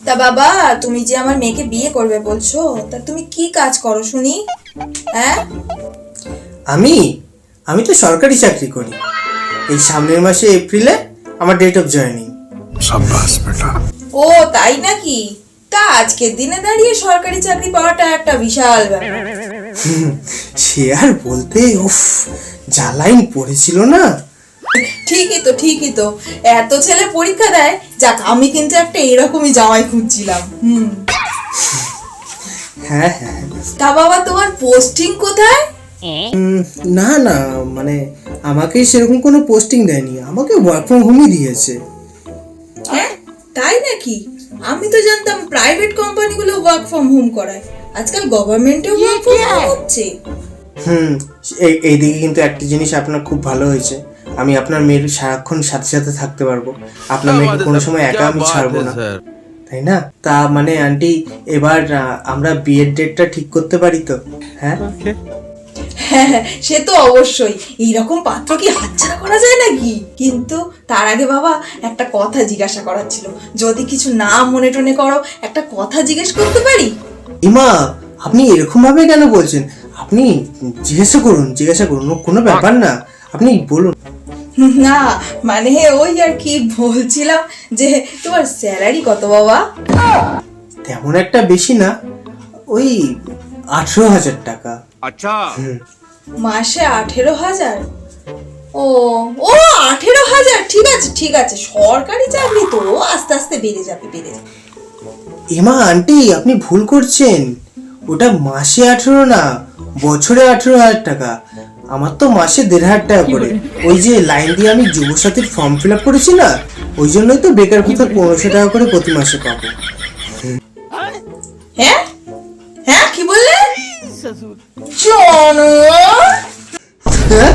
তা বাবা, তুমি যে আমার মেয়েকে বিয়ে করবে বলছো, তা তুমি কি কাজ করো শুনি? হ্যাঁ, আমি আমি তো সরকারি চাকরি করি। এই সামনের মাসে এপ্রিলে আমার ডেট অফ জয়েনিং। शाबाश बेटा। ও তাই নাকি? তা আজকের দিনে দাঁড়িয়ে সরকারি চাকরি পাওয়াটা একটা বিশাল ব্যাপার। সে আর বলতে, উফ, যা লাইন পড়েছিল না। ঠিকই তো এত ছেলে পরীক্ষা দেয়। যাক, আমি কিন্তু একটা এরকমই জামাই খুঁজছিলাম। হ্যাঁ হ্যাঁ। তা বাবা, তোমার পোস্টিং কোথায়? না না, মানে আমাকে সেরকম কোনো পোস্টিং দেয়নি, আমাকে ওয়ার্ক ফ্রম হোমই দিয়েছে। হ্যাঁ, তাই নাকি? আমি তো জানতাম প্রাইভেট কোম্পানিগুলো ওয়ার্ক ফ্রম হোম করায়। আজকাল গভর্নমেন্টেও ওয়ার্ক ফ্রম হোম হচ্ছে। এইদিকে কিন্তু একটা জিনিস আপনার খুব ভালো হয়েছে, আমি আপনার মেয়ের সারাক্ষণ সাথে সাথে থাকতে পারবো। আপনার মেয়েকে কোনো সময় একা আমি ছাড়বো না, তাই না? তা মানে আন্টি, এবার আমরা বিয়ের ডেটটা ঠিক করতে পারি তো? হ্যাঁ হ্যাঁ, সে তো অবশ্যই। এইরকম পাত্র কি হাতছাড়া করা যায় নাকি? কিন্তু তার আগে বাবা, একটা কথা জিজ্ঞাসা করার ছিল। যদি কিছু না মনে টনে করো, একটা কথা জিজ্ঞেস করতে পারি? ইমা, আপনি এরকম ভাবে কেন বলছেন? আপনি জিজ্ঞাসা করুন, কোনো ব্যাপার না, আপনি বলুন। না, মানে ওই আর কি বলছিলাম যে তোমার স্যালারি কত বাবা? তেমন একটা বেশি না, ওই 18,000 টাকা। अच्छा। মাসে 18,000? ও ও 18,000, ঠিক আছে। সরকারি চাকরি তো আস্তে আস্তে বেড়ে যাবে। এমা আন্টি, আপনি ভুল করছেন, ওটা মাসে 18 না, বছরে 18,000 টাকা। আমার তো মাসে 1,500 টাকা করে। ওই যে লাইন দিয়ে আমি যুবসাথীর ফর্ম ফিল আপ করেছি না, ওই জন্যই তো বেকার ভাতা 1,500 টাকা করে প্রতি মাসে পাবো। হ্যাঁ হ্যাঁ, কি বললে? চলো। হ্যাঁ